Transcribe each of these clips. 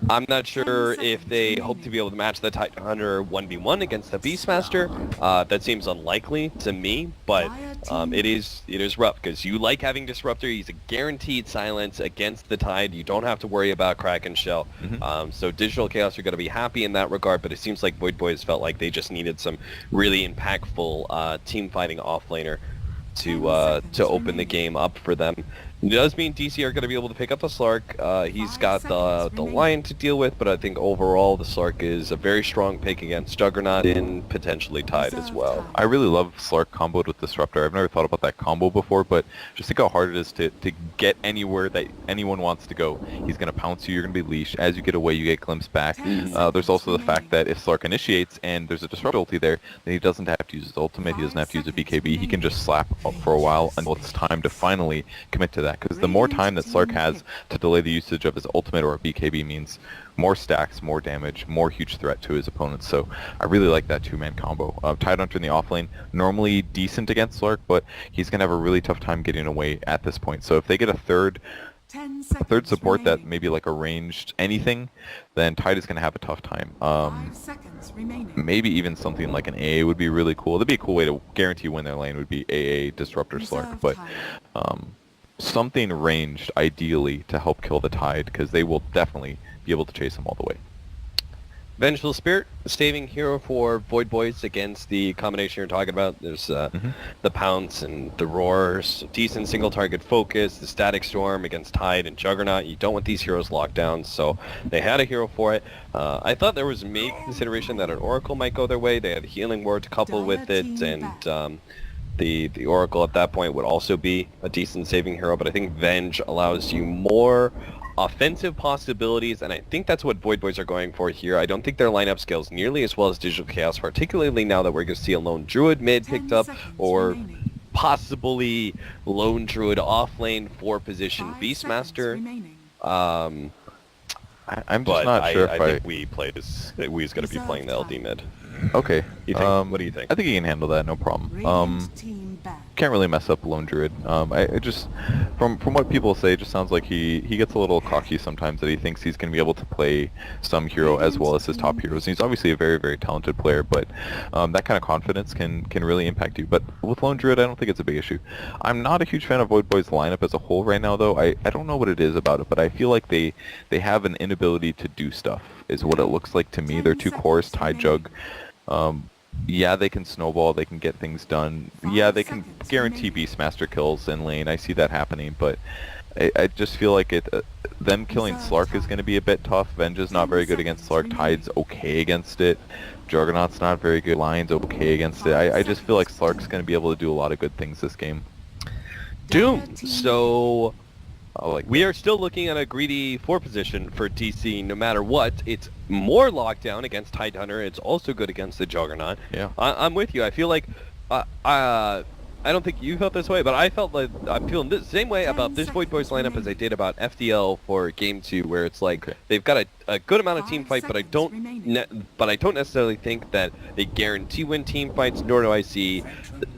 I'm not sure if they hope to be able to match the Titan Hunter 1v1 against the Beastmaster. That seems unlikely to me, but it is rough because you like having Disruptor. He's a guaranteed silence against the Tide. You don't have to worry about Kraken Shell. So Digital Chaos are going to be happy in that regard, but it seems like Void Boys felt like they just needed some really impactful team fighting offlaner to open the game up for them. It does mean DC are going to be able to pick up the Slark. He's got the Lion to deal with, but I think overall the Slark is a very strong pick against Juggernaut and potentially Tide as well. I really love Slark comboed with Disruptor. I've never thought about that combo before, but just think how hard it is to get anywhere that anyone wants to go. He's going to pounce you, you're going to be leashed. As you get away, you get glimpse back. There's also the fact that if Slark initiates and there's a Disruptor ulti there, then he doesn't have to use his ultimate, he doesn't have to use a BKB. He can just slap up for a while until it's time to finally commit to that. Because the more time that Slark has to delay the usage of his ultimate or a BKB means more stacks, more damage, more huge threat to his opponents. So I really like that two-man combo. Tide Hunter in the offlane, normally decent against Slark, but he's going to have a really tough time getting away at this point. So if they get a third support that maybe like a ranged anything, then Tide is going to have a tough time. Maybe even something like an AA would be really cool. That'd be a cool way to guarantee win their lane would be AA Disruptor Slark, but something ranged ideally to help kill the Tide, because they will definitely be able to chase him all the way. Vengeful Spirit, saving hero for Void Boys against the combination you're talking about. There's the Pounce and the Roars, decent single target focus, the Static Storm against Tide and Juggernaut. You don't want these heroes locked down, so they had a hero for it. I thought there was maybe consideration that an Oracle might go their way. They had Healing Word to couple with it, and the Oracle at that point would also be a decent saving hero, but I think Venge allows you more offensive possibilities, and I think that's what Void Boys are going for here. I don't think their lineup scales nearly as well as Digital Chaos, particularly now that we're going to see a Lone Druid mid picked up, or possibly Lone Druid offlane for position Beastmaster. I'm just not sure if I think Wee's going to be playing the LD mid. Okay. What do you think? I think he can handle that, no problem. Can't really mess up Lone Druid. It just, from what people say, it just sounds like he gets a little cocky sometimes, that he thinks he's going to be able to play some hero as well as his top heroes. And he's obviously a very, very talented player, but that kind of confidence can really impact you. But with Lone Druid, I don't think it's a big issue. I'm not a huge fan of Void Boys' lineup as a whole right now, though. I don't know what it is about it, but I feel like they have an inability to do stuff, is what it looks like to me. Their two cores, Tide Jug. Yeah, they can snowball, they can get things done. Yeah, they can guarantee Beastmaster kills in lane. I see that happening, but I just feel like them killing Slark is going to be a bit tough. Venge is not very good against Slark. Tide's okay against it. Juggernaut's not very good. Lion's okay against it. I just feel like Slark's going to be able to do a lot of good things this game. Doom. So we are still looking at a greedy 4 position for DC no matter what. It's more lockdown against Tide Hunter. It's also good against the Juggernaut. Yeah. I'm with you. I feel like I don't think you felt this way, but I felt like I'm feeling the same way about this Void Boys lineup as I did about FDL for Game 2, where it's like they've got a good amount of team fight, but I don't necessarily think that they guarantee win team fights, nor do I see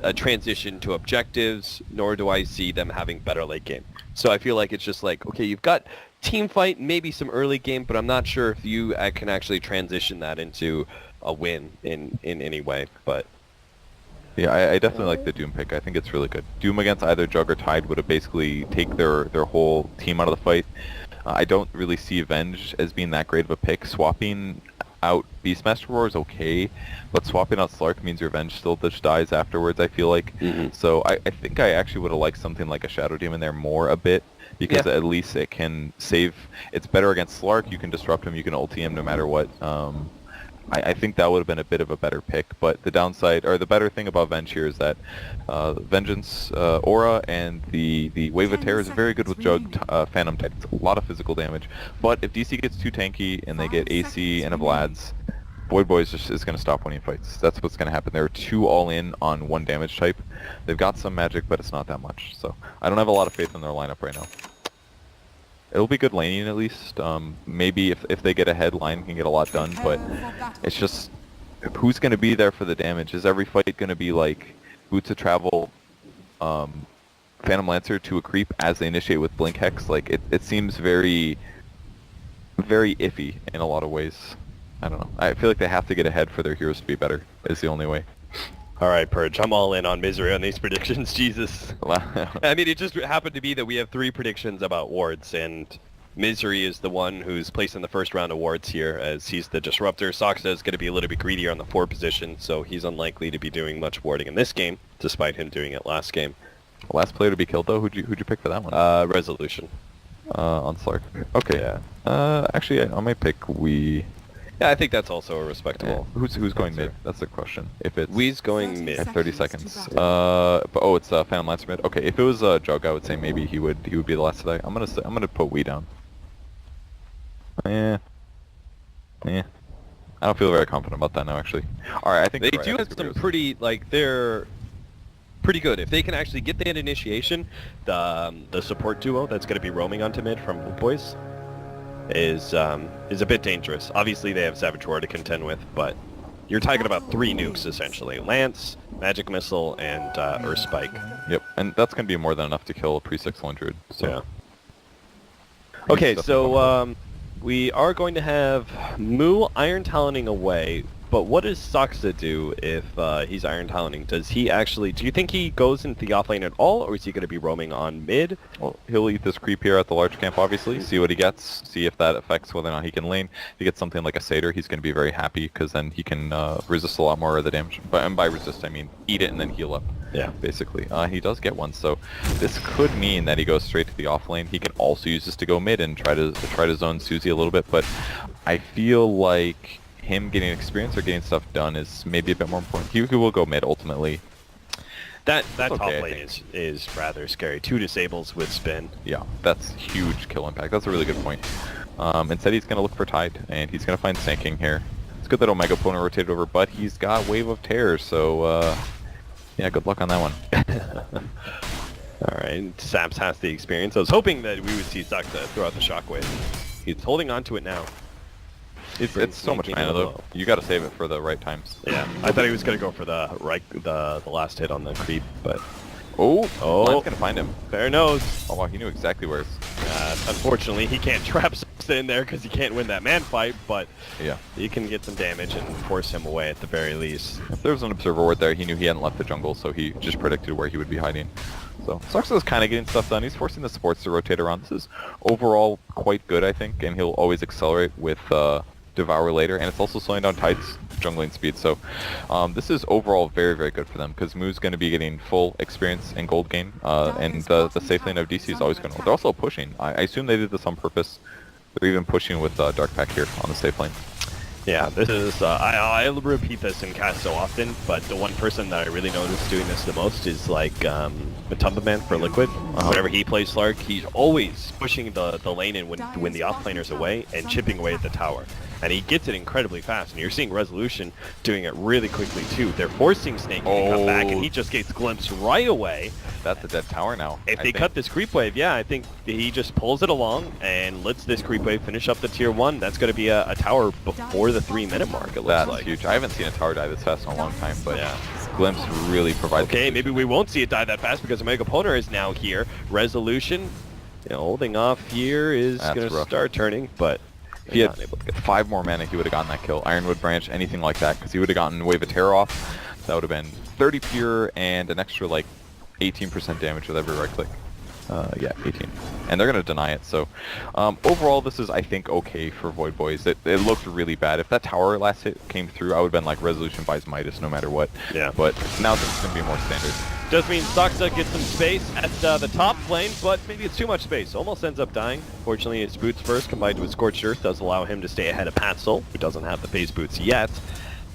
a transition to objectives, nor do I see them having better late game. So I feel like it's just like, okay, you've got team fight, maybe some early game, but I'm not sure if you can actually transition that into a win in any way, but... Yeah, I definitely like the Doom pick. I think it's really good. Doom against either Jug or Tide would have basically take their whole team out of the fight. I don't really see Venge as being that great of a pick. Swapping out Beastmaster Roar is okay, but swapping out Slark means your Venge still just dies afterwards, I feel like. So I think I actually would have liked something like a Shadow Demon there more a bit, because at least it can save... It's better against Slark. You can disrupt him, you can ulti him no matter what. I think that would have been a bit of a better pick, but the downside, or the better thing about Venge here is that Vengeance Aura and the Wave of Terror is very good with Jug Phantom Tide. It's a lot of physical damage, but if DC gets too tanky and they get AC and a Vlad's, Void Boys just is going to stop winning fights. That's what's going to happen. They're too all-in on one damage type. They've got some magic, but it's not that much, so I don't have a lot of faith in their lineup right now. It'll be good laning at least. Maybe if they get ahead, Lion can get a lot done, but it's just who's going to be there for the damage? Is every fight going to be like Boots of Travel, Phantom Lancer to a creep as they initiate with Blink Hex? Like it seems very very iffy in a lot of ways. I don't know. I feel like they have to get ahead for their heroes to be better, is the only way. All right, Purge. I'm all in on Misery on these predictions. Jesus. I mean, it just happened to be that we have 3 predictions about wards, and Misery is the one who's placed in the first round of wards here, as he's the disruptor. Soxa is going to be a little bit greedier on the 4 position, so he's unlikely to be doing much warding in this game, despite him doing it last game. Last player to be killed, though? Who'd you pick for that one? Resolution. On Slark. Okay. Yeah. Actually, I might pick Wee. Yeah, I think that's also a respectable. Yeah. Who's going mid? That's the question. If it's Wee's going mid. at 30 seconds. It's Phantom Lancer mid. Okay, if it was Jug, I would say maybe he would be the last to die. I'm gonna put Wee down. Yeah. I don't feel very confident about that now, actually. All right, I think They you're right. do have some pretty, like, they're pretty good. If they can actually get that initiation, the support duo that's going to be roaming onto mid from Blue Boys is a bit dangerous. Obviously, they have Savage Roar to contend with, but you're talking about 3 nukes, essentially. Lance, Magic Missile, and Earth Spike. Yep, and that's going to be more than enough to kill a pre-600. So. Yeah. Okay, so we are going to have Moo Iron Taloning away, but what does Soxa do if he's Iron Taloning? Do you think he goes into the offlane at all, or is he going to be roaming on mid? Well, he'll eat this creep here at the large camp, obviously, see what he gets, see if that affects whether or not he can lane. If he gets something like a Satyr, he's going to be very happy, because then he can resist a lot more of the damage. And by resist, I mean eat it and then heal up. Yeah. Basically. He does get one, so this could mean that he goes straight to the offlane. He can also use this to go mid and try to zone Susie a little bit, but I feel like him getting experience or getting stuff done is maybe a bit more important. He will go mid ultimately. That top lane is rather scary. 2 disables with spin. Yeah, that's huge kill impact. That's a really good point. Instead, he's going to look for Tide, and he's going to find Sanking here. It's good that Omega opponent rotated over, but he's got Wave of Terror, so yeah, good luck on that one. Alright, Saps has the experience. I was hoping that we would see Soxa throw out the Shockwave. He's holding on to it now. It's so much mana though. You got to save it for the right times. Yeah, I thought he was gonna go for the last hit on the creep, but Line's gonna find him. Fair nose. Oh wow, he knew exactly where. Unfortunately, he can't trap Soxa in there because he can't win that man fight, but yeah, he can get some damage and force him away at the very least. If there was an observer ward there, he knew he hadn't left the jungle, so he just predicted where he would be hiding. So Soxa's kind of getting stuff done. He's forcing the supports to rotate around. This is overall quite good, I think, and he'll always accelerate with Devour later, and it's also slowing down Tide's jungling speed, so this is overall very, very good for them, because Moo's going to be getting full experience and gold gain, and the safe lane of DC is always going to... They're also pushing. I assume they did this on purpose. They're even pushing with Dark Pack here on the safe lane. Yeah, this is... I repeat this in cast so often, but the one person that I really notice doing this the most is, like, Matumba Man for Liquid. Whenever he plays Slark, he's always pushing the lane in when the off-laner's away and chipping away at the tower. And he gets it incredibly fast, and you're seeing Resolution doing it really quickly too. They're forcing Snake to come back, and he just gets glimpsed right away. That's a dead tower now. If they cut this creep wave, yeah, I think he just pulls it along and lets this creep wave finish up the tier 1. That's going to be a tower before the 3-minute mark, it looks like. That's huge. I haven't seen a tower die this fast in a long time, but yeah. Glimpse really provides... Okay, maybe we won't see it die that fast because Omega Poner is now here. Resolution, holding off here is going to start turning, but... If he had 5 more mana, he would have gotten that kill. Ironwood Branch, anything like that, because he would have gotten Wave of Terror off. That would have been 30 pure and an extra, like, 18% damage with every right click. Yeah, 18. And they're going to deny it, so... overall, this is, I think, okay for Void Boys. It looked really bad. If that tower last hit came through, I would have been like, Resolution buys Midas no matter what. Yeah. But now this is going to be more standard. Does mean Soxa gets some space at the top lane, but maybe it's too much space. Almost ends up dying. Fortunately, his boots first combined with Scorched Earth does allow him to stay ahead of Patzel, who doesn't have the phase boots yet.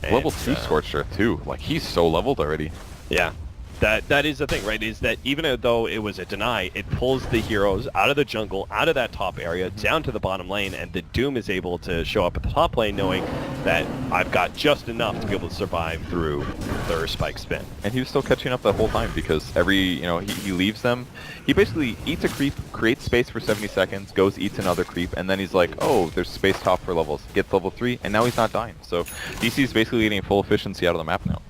And, level 2 Scorched Earth too. Like, he's so leveled already. Yeah. That is the thing, right? Is that even though it was a deny, it pulls the heroes out of the jungle, out of that top area, down to the bottom lane, and the Doom is able to show up at the top lane knowing that I've got just enough to be able to survive through their spike spin. And he was still catching up that whole time because he leaves them. He basically eats a creep, creates space for 70 seconds, goes eats another creep, and then he's like, oh, there's space top for levels. Gets level 3, and now he's not dying. So DC is basically getting full efficiency out of the map now.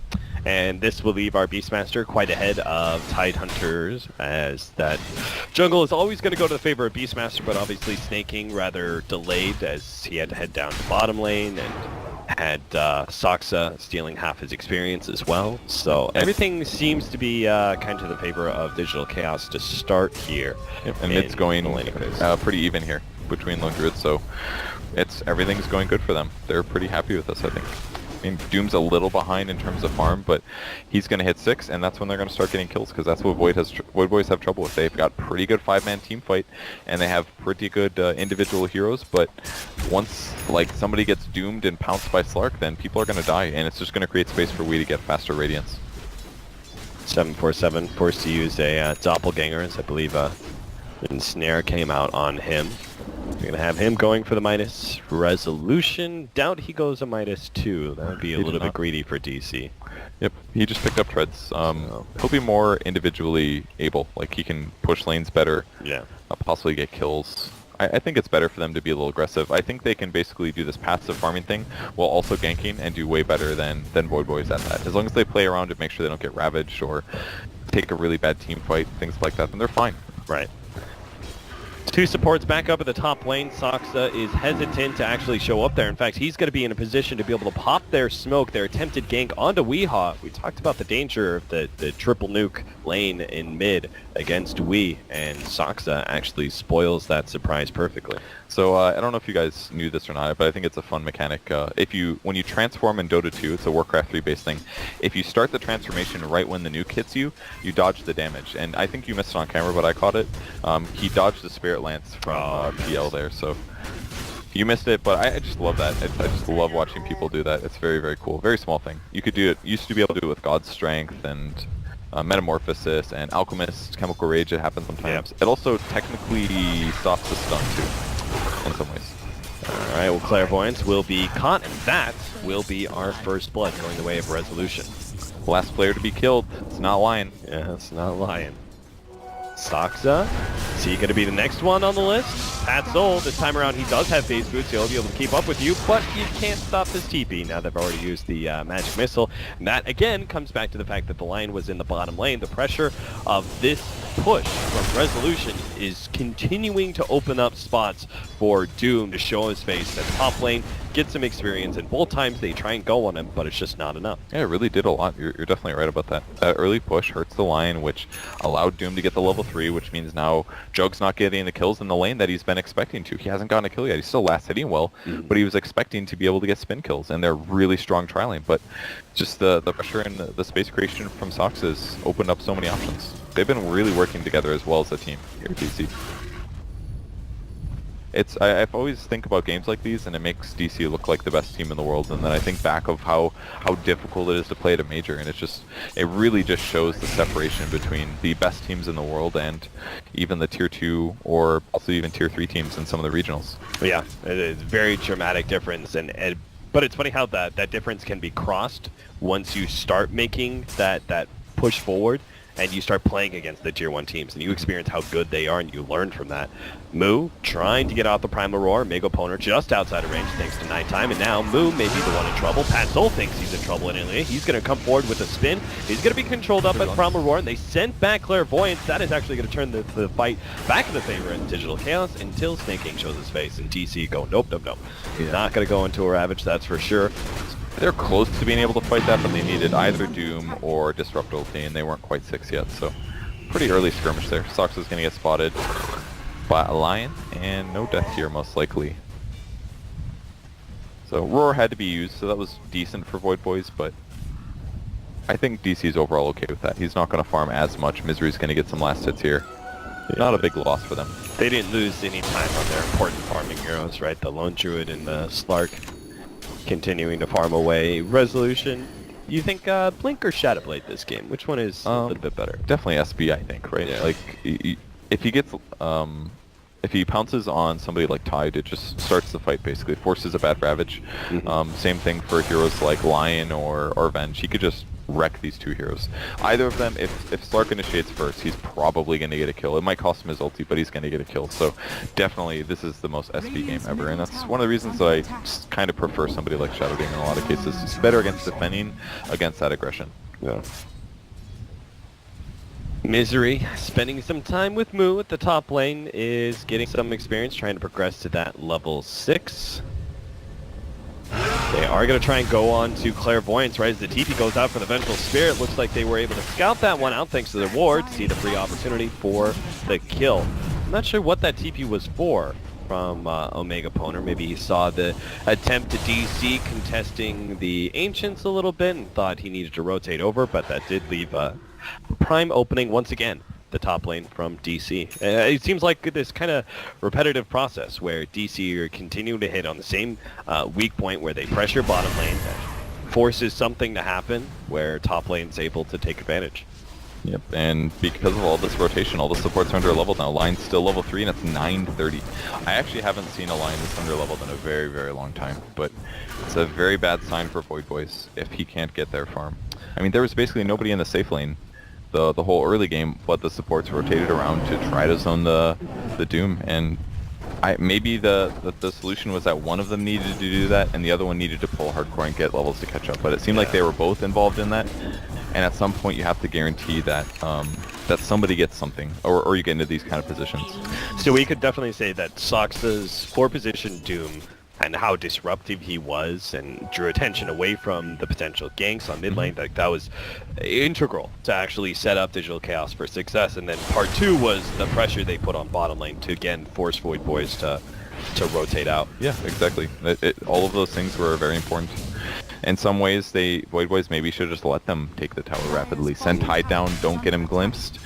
And this will leave our Beastmaster quite ahead of Tidehunters, as that jungle is always going to go to the favor of Beastmaster, but obviously Snaking rather delayed as he had to head down to bottom lane and had Saksa stealing half his experience as well. So everything seems to be kind of to the favor of Digital Chaos to start here. Yep, and it's going pretty even here between Lone Druids, so everything's going good for them. They're pretty happy with us, I think. I mean, Doom's a little behind in terms of farm, but he's going to hit 6, and that's when they're going to start getting kills, because that's what Void Boys have trouble with. They've got pretty good 5-man team fight, and they have pretty good individual heroes, but once like somebody gets doomed and pounced by Slark, then people are going to die, and it's just going to create space for we to get faster Radiance. 747 forced to use a doppelganger, as I believe Snare came out on him. We're going to have him going for the minus resolution. Doubt he goes a -2. That would be a little bit greedy for DC. Yep, he just picked up treads. He'll be more individually able. Like, he can push lanes better. Yeah. Possibly get kills. I think it's better for them to be a little aggressive. I think they can basically do this passive farming thing while also ganking and do way better than Void Boys at that. As long as they play around and make sure they don't get ravaged or take a really bad team fight, things like that, then they're fine. Right. Two supports back up at the top lane. Saksa is hesitant to actually show up there. In fact, he's going to be in a position to be able to pop their smoke, their attempted gank onto Weehaw. We talked about the danger of the triple nuke lane in mid against Wee, and Saksa actually spoils that surprise perfectly. So I don't know if you guys knew this or not, but I think it's a fun mechanic. When you transform in Dota 2, it's a Warcraft 3 based thing. If you start the transformation right when the nuke hits you, you dodge the damage. And I think you missed it on camera, but I caught it. He dodged the Spirit Lance from PL there, so you missed it. But I just love that. I just love watching people do that. It's very, very cool. Very small thing. You could do it. Used to be able to do it with God's Strength and Metamorphosis and Alchemist, Chemical Rage. It happens sometimes. Yep. It also technically stops the stun too, in some ways. Alright, well, Clairvoyance will be caught, and that will be our first blood going the way of Resolution. Last player to be killed. It's not Lion. Yeah, it's not Lion. Saksa, is he going to be the next one on the list? Pat Soul, this time around he does have phase boots, he'll be able to keep up with you, but you can't stop his TP now they've already used the magic missile. And that again comes back to the fact that the Lion was in the bottom lane. The pressure of this push from Resolution is continuing to open up spots for Doom to show his face at top lane, get some experience, and both times they try and go on him, but it's just not enough. Yeah, it really did a lot. You're definitely right about that. That early push hurts the Lion, which allowed Doom to get the level 3, which means now Jug's not getting the kills in the lane that he's been expecting to. He hasn't gotten a kill yet. He's still last hitting well, but he was expecting to be able to get spin kills, and they're really strong trialing. But just the pressure and the space creation from Sox has opened up so many options. They've been really working together as well as a team here at DC. I've always think about games like these, and it makes DC look like the best team in the world, and then I think back of how difficult it is to play at a major, and it really just shows the separation between the best teams in the world and even the tier 2 or also even tier 3 teams in some of the regionals. Yeah, it is a very dramatic difference, but it's funny how that difference can be crossed once you start making that push forward and you start playing against the tier 1 teams and you experience how good they are and you learn from that. Moo trying to get out the Primal Roar, Mega Poner just outside of range thanks to Nighttime, and now Moo may be the one in trouble. Pat Soul thinks he's in trouble anyway. He's going to come forward with a spin. He's going to be controlled up by the Primal Roar, and they sent back Clairvoyance. That is actually going to turn the fight back in the favor of Digital Chaos until Snaking shows his face and DC go, nope. Yeah. Not going to go into a Ravage, that's for sure. They're close to being able to fight that, but they needed either Doom or Disrupt ulti, and they weren't quite 6 yet, so pretty early skirmish there. Sox is going to get spotted by a Lion, and no death here most likely. So Roar had to be used, so that was decent for Void Boys, but I think DC's overall okay with that. He's not going to farm as much. Misery's going to get some last hits here. Yeah. Not a big loss for them. They didn't lose any time on their important farming heroes, right? The Lone Druid and the Slark continuing to farm away. Resolution, you think Blink or Shadowblade this game? Which one is a little bit better? Definitely SB, I think, right? Yeah. Like, if he gets, if he pounces on somebody like Tide, it just starts the fight, basically. Forces a bad Ravage. Same thing for heroes like Lion or Venge. He could just wreck these two heroes. Either of them, if Slark initiates first, he's probably going to get a kill. It might cost him his ulti, but he's going to get a kill. So definitely this is the most SB game ever, and that's one of the reasons that I kind of prefer somebody like Shadow King in a lot of cases. It's better against defending against that aggression. Yeah. Misery, spending some time with Moo at the top lane, is getting some experience trying to progress to that level 6. They are going to try and go on to Clairvoyance right as the TP goes out for the Vengeful Spirit. Looks like they were able to scout that one out thanks to their ward, see the free opportunity for the kill. I'm not sure what that TP was for from Omega Poner. Maybe he saw the attempt to DC contesting the Ancients a little bit and thought he needed to rotate over, but that did leave prime opening once again, the top lane from DC. It seems like this kind of repetitive process where DC are continuing to hit on the same weak point where they pressure bottom lane, that forces something to happen where top lane's able to take advantage. Yep, and because of all this rotation, all the supports are under level now. Line's still level 3 and it's 9:30. I actually haven't seen a line this under leveled in a very, very long time, but it's a very bad sign for Void Boys if he can't get their farm. I mean, there was basically nobody in the safe lane the whole early game, but the supports rotated around to try to zone the Doom, and maybe the solution was that one of them needed to do that and the other one needed to pull hardcore and get levels to catch up, but it seemed like they were both involved in that, and at some point you have to guarantee that that somebody gets something, or you get into these kind of positions. So we could definitely say that Soxa's 4-position Doom and how disruptive he was and drew attention away from the potential ganks on mid lane, that was integral to actually set up Digital Chaos for success. And then part 2 was the pressure they put on bottom lane to again force Void Boys to rotate out. Yeah, exactly. All of those things were very important. In some ways, Void Boys maybe should just let them take the tower rapidly. Send Tide down, don't get him glimpsed.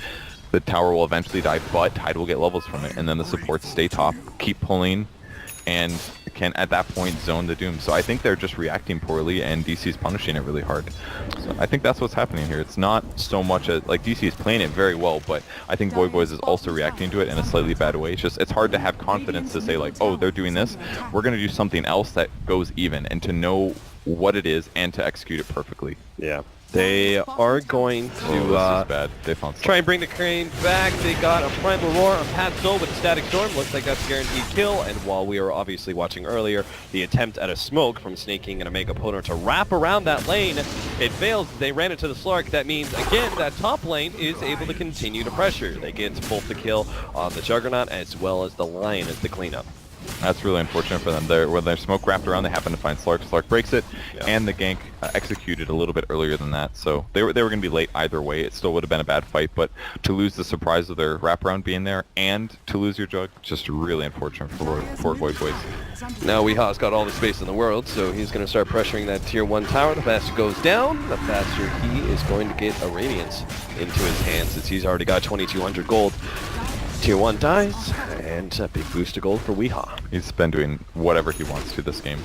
The tower will eventually die, but Tide will get levels from it. And then the supports stay top, keep pulling, and can at that point zone the Doom. So I think they're just reacting poorly and DC's punishing it really hard. So I think that's what's happening here. It's not so much like DC is playing it very well, but I think Void Boys is also reacting to it in a slightly bad way. It's hard to have confidence to say like, oh, they're doing this, we're going to do something else that goes even, and to know what it is and to execute it perfectly. Yeah. They are going to this is bad. They found try and bring the crane back. They got a Primal Roar on Pat Soul with Static Storm. Looks like that's a guaranteed kill. And while we were obviously watching earlier, the attempt at a smoke from Snake King and Omega Poner to wrap around that lane, it fails. They ran into the Slark. That means, again, that top lane is able to continue to pressure. They get both the kill on the Juggernaut as well as the Lion as the cleanup. That's really unfortunate for them. When their smoke wrapped around, they happen to find Slark. Slark breaks it, and the gank executed a little bit earlier than that. So they were going to be late either way. It still would have been a bad fight, but to lose the surprise of their wraparound being there and to lose your jug, just really unfortunate for Void Boys. Now Weeha's got all the space in the world, so he's going to start pressuring that tier 1 tower. The faster goes down, the faster he is going to get a Radiance into his hands, since he's already got 2,200 gold. Tier 1 dies, and a big boost of gold for Weeha. He's been doing whatever he wants to this game.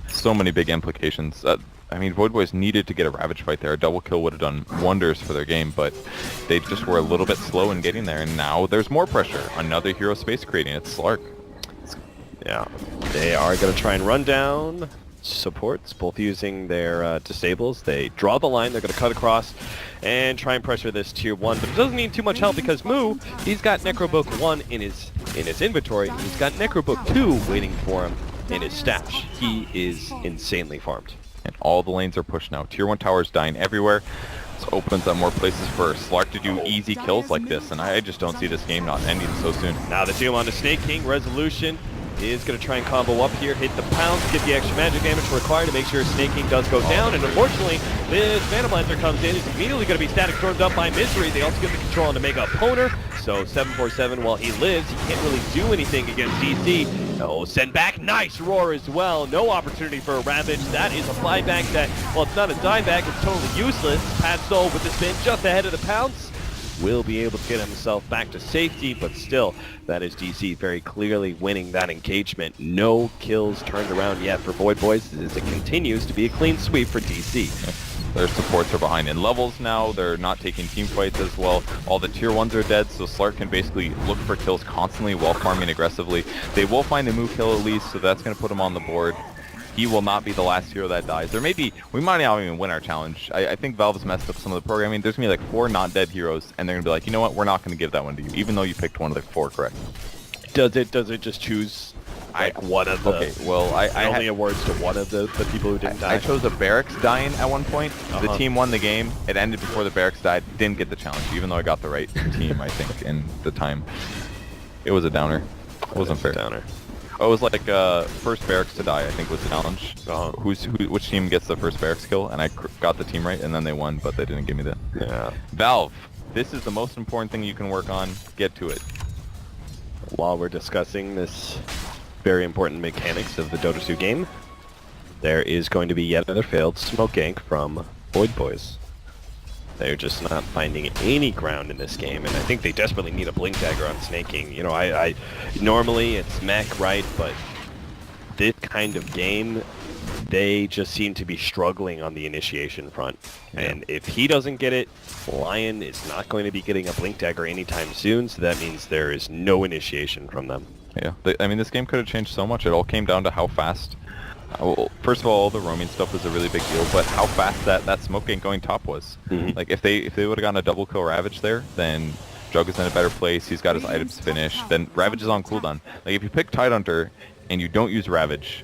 So many big implications. I mean, Void Boys needed to get a Ravage fight there. A double kill would have done wonders for their game, but they just were a little bit slow in getting there, and now there's more pressure. Another hero space creating. It's Slark. Yeah, they are going to try and run down supports, both using their disables. They draw the line, they're going to cut across and try and pressure this tier 1, but it doesn't need too much help because Moo, he's got Necrobook 1 in his inventory, he's got Necrobook 2 waiting for him in his stash. He is insanely farmed. And all the lanes are pushed now. Tier 1 towers dying everywhere. This opens up more places for Slark to do easy kills like this, and I just don't see this game not ending so soon. Now the Doom on the Snake King. Resolution is going to try and combo up here, hit the pounce, get the extra magic damage required to make sure Snake King does go down, and unfortunately, this Phantom Lancer comes in, is immediately going to be static stormed up by Misery. They also get the control on the Mega Poner, so 747, while he lives, he can't really do anything against DC. No, send back, nice roar as well, no opportunity for a Ravage. That is a flyback that, well, it's not a dieback, it's totally useless. Pat Soul with the spin just ahead of the pounce will be able to get himself back to safety, but still, that is DC very clearly winning that engagement. No kills turned around yet for Void Boys as it continues to be a clean sweep for DC. Their supports are behind in levels now. They're not taking team fights as well. All the tier 1s are dead, so Slark can basically look for kills constantly while farming aggressively. They will find a Moo kill at least, so that's going to put him on the board. He will not be the last hero that dies. There may be, we might not even win our challenge. I think Valve's messed up some of the programming. There's going to be like 4 not dead heroes, and they're going to be like, you know what, we're not going to give that one to you, even though you picked one of the 4 correct. Does it just choose like one of the... Okay, well, I only awards to one of the people who didn't die. I chose a barracks dying at one point. The team won the game. It ended before the barracks died. Didn't get the challenge, even though I got the right team, I think, in the time. It was a downer. It wasn't fair. Downer. Oh, it was like first barracks to die, I think, was the challenge. Which team gets the first barracks kill? And I got the team right, and then they won, but they didn't give me the... Yeah. Valve, this is the most important thing you can work on. Get to it. While we're discussing this very important mechanics of the Dota 2 game, there is going to be yet another failed smoke gank from Void Boys. They're just not finding any ground in this game, and I think they desperately need a Blink Dagger on Snake King. You know, I normally it's mech, right, but this kind of game, they just seem to be struggling on the initiation front. Yeah. And if he doesn't get it, Lion is not going to be getting a Blink Dagger anytime soon, so that means there is no initiation from them. Yeah, I mean, this game could have changed so much. It all came down to how fast... well, first of all the roaming stuff was a really big deal, but how fast that smoke gank going top was. Like, if they would have gotten a double kill Ravage there, then Jug is in a better place, he's got his items finished, then Ravage is on cooldown. Like, if you pick Tidehunter and you don't use Ravage,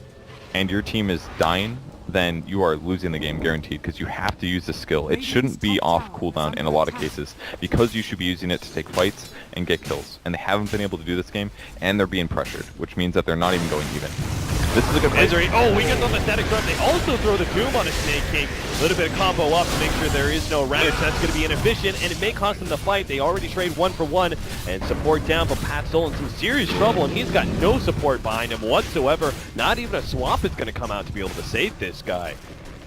and your team is dying, then you are losing the game guaranteed, because you have to use the skill. It shouldn't be off cooldown in a lot of cases, because you should be using it to take fights and get kills. And they haven't been able to do this game, and they're being pressured, which means that they're not even going even. This is a good play. Oh, we get on the static storm. They also throw the Doom on a Snake King. A little bit of combo up to make sure there is no Ravage. That's going to be inefficient, and it may cost them the fight. They already trade 1 for 1, and support down, but Pat Soul in some serious trouble, and he's got no support behind him whatsoever. Not even a swap is going to come out to be able to save this guy.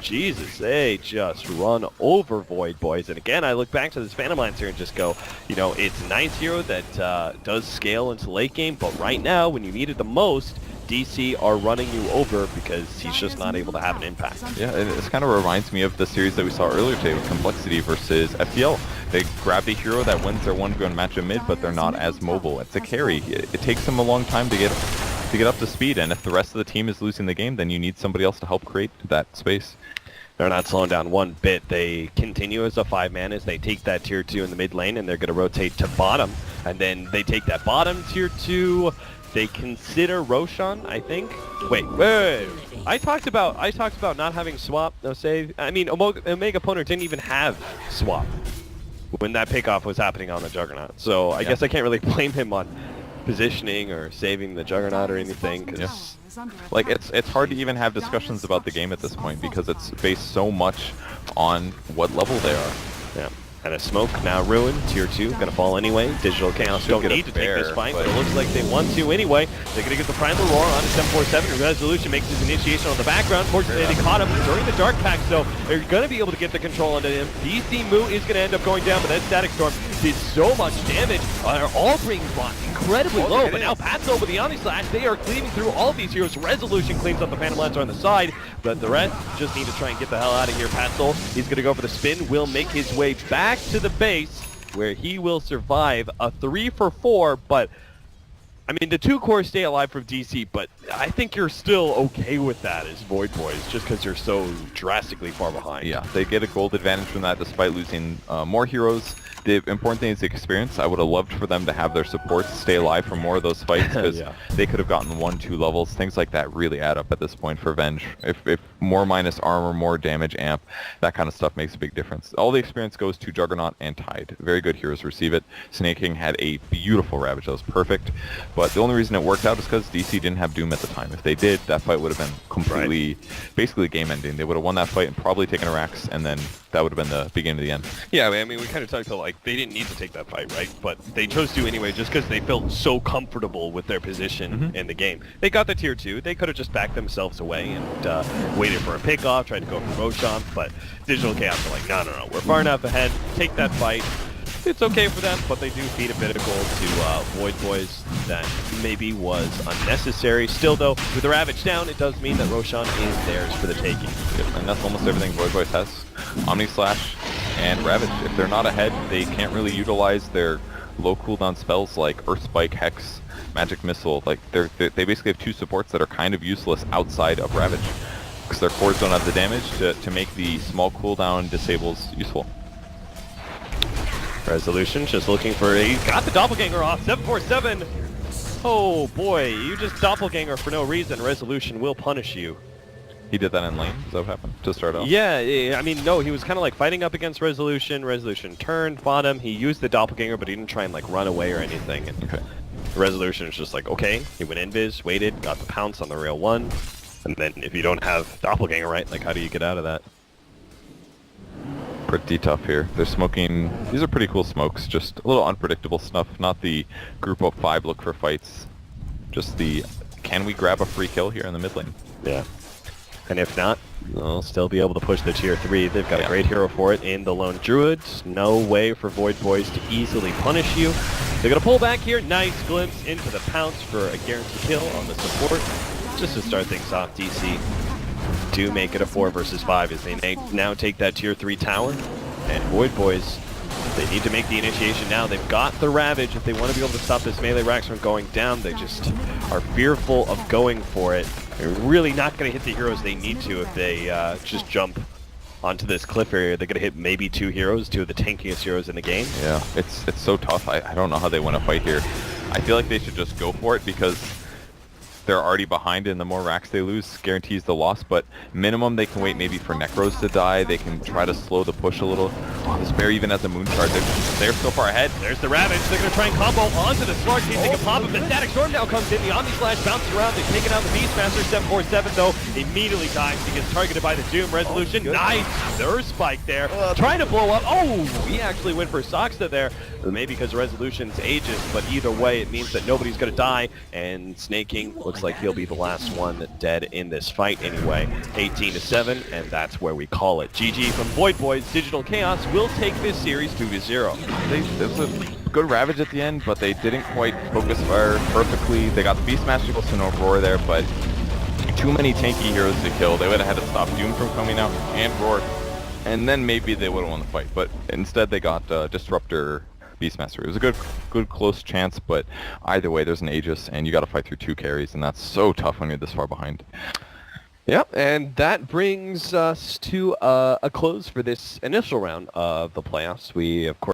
Jesus, they just run over Void Boys. And again, I look back to this Phantom Lines here and just go, you know, it's a nice hero that does scale into late game, but right now, when you need it the most, DC are running you over because he's just not able to have an impact. Yeah, it kind of reminds me of the series that we saw earlier today with Complexity versus FPL. They grabbed a hero that wins their 1v1 match in mid, but they're not as mobile. It's a carry. It takes them a long time to get up to speed, and if the rest of the team is losing the game, then you need somebody else to help create that space. They're not slowing down one bit. They continue as a 5-man as they take that tier 2 in the mid lane, and they're going to rotate to bottom, and then they take that bottom tier 2. They consider Roshan, I think. Wait. I talked about not having swap, no save. I mean, Omega Opponent didn't even have swap when that pickoff was happening on the Juggernaut. So I guess I can't really blame him on positioning or saving the Juggernaut or anything. Cause like, it's hard to even have discussions about the game at this point because it's based so much on what level they are. Yeah. And a smoke now ruined. Tier 2 gonna fall anyway. Digital Chaos don't need to take this fight, but it looks like they want to anyway. They're gonna get the Primal Roar on a 747. Resolution makes his initiation on the background. Fortunately, they caught him during the Dark Pack, so they're gonna be able to get the control onto him. DC Moo is gonna end up going down, but that Static Storm did so much damage. They're all being brought incredibly low, but now Pat's over the Omni Slash. They are cleaving through all of these heroes. Resolution cleans up the Phantom Lancer on the side, but the rest just need to try and get the hell out of here. Pat Soul, he's gonna go for the spin, will make his way back to the base, where he will survive a 3 for 4, but I mean, the 2 cores stay alive from DC, but I think you're still okay with that as Void Boys, just because you're so drastically far behind. Yeah, they get a gold advantage from that despite losing more heroes. The important thing is the experience. I would have loved for them to have their supports stay alive for more of those fights, because they could have gotten 1-2 levels. Things like that really add up at this point for Venge. If more minus armor, more damage amp, that kind of stuff makes a big difference. All the experience goes to Juggernaut and Tide. Very good heroes receive it. Snake King had a beautiful Ravage that was perfect, but the only reason it worked out is because DC didn't have Doom at the time. If they did, that fight would have been completely, basically game ending. They would have won that fight and probably taken a Rax, and then that would have been the beginning of the end. Yeah, I mean, we kind of talked about, like, they didn't need to take that fight, right? But they chose to anyway just because they felt so comfortable with their position in the game. They got the tier 2. They could have just backed themselves away and waited for a pickoff, tried to go for Roshan, but Digital Chaos are like, no, we're far enough ahead. Take that fight. It's okay for them, but they do feed a bit of gold to Void Boys that maybe was unnecessary. Still, though, with the Ravage down, it does mean that Roshan is theirs for the taking. Yep, and that's almost everything Void Boys has. Omni Slash and Ravage. If they're not ahead, they can't really utilize their low cooldown spells like Earth Spike, Hex, Magic Missile. Like, they basically have 2 supports that are kind of useless outside of Ravage, because their cores don't have the damage to make the small cooldown disables useful. Resolution just looking for he's got the doppelganger off. 747 Oh boy, you just doppelganger for no reason. Resolution will punish you. He did that in lane? Is that what happened to start off? Yeah, I mean, no, he was kind of like fighting up against Resolution. Resolution turned, fought him. He used the doppelganger, but he didn't try and like run away or anything. And Okay. Resolution is just like, okay. He went invis, waited, got the pounce on the rail 1. And then if you don't have doppelganger right, like how do you get out of that? Pretty tough here. They're smoking... These are pretty cool smokes. Just a little unpredictable stuff. Not the group of 5 look for fights. Just the... Can we grab a free kill here in the mid lane? Yeah. And if not, they'll still be able to push the tier 3. They've got a great hero for it in the Lone Druid. No way for Void Boys to easily punish you. They're going to pull back here. Nice glimpse into the pounce for a guaranteed kill on the support. Just to start things off, DC do make it a 4 versus 5 as they now take that tier 3 tower. And Void Boys, they need to make the initiation now. They've got the Ravage. If they want to be able to stop this melee Rax from going down, they just are fearful of going for it. They're really not going to hit the heroes they need to if they just jump onto this cliff area. They're going to hit maybe 2 heroes, 2 of the tankiest heroes in the game. Yeah, it's so tough. I don't know how they want to fight here. I feel like they should just go for it because they're already behind, and the more racks they lose guarantees the loss, but minimum they can wait maybe for Necros to die. They can try to slow the push a little. Oh, this bear even has a moon shard. They're so far ahead. There's the Ravage. They're going to try and combo onto the Slug. See if they can pop him. The Static Storm now comes in. The Omni Slash bounces around. They've taken out the Beastmaster. 747 though immediately dies. He gets targeted by the Doom. Resolution. Nice. There's Spike there. Trying to blow up. Oh, he actually went for Soxa there. Maybe because Resolution's Aegis, but either way it means that nobody's going to die. And Snaking looks like he'll be the last one dead in this fight anyway. 18-7, and that's where we call it. GG from Void Boys. Digital Chaos will take this series 2-0. There was a good Ravage at the end, but they didn't quite focus fire perfectly. They got the Beastmaster close to no Roar there, but too many tanky heroes to kill. They would have had to stop Doom from coming out and Roar, and then maybe they would have won the fight. But instead they got Disruptor Beastmaster. It was a good close chance, but either way there's an Aegis, and you got to fight through 2 carries, and that's so tough when you're this far behind. Yep, and that brings us to a close for this initial round of the playoffs. We, of course,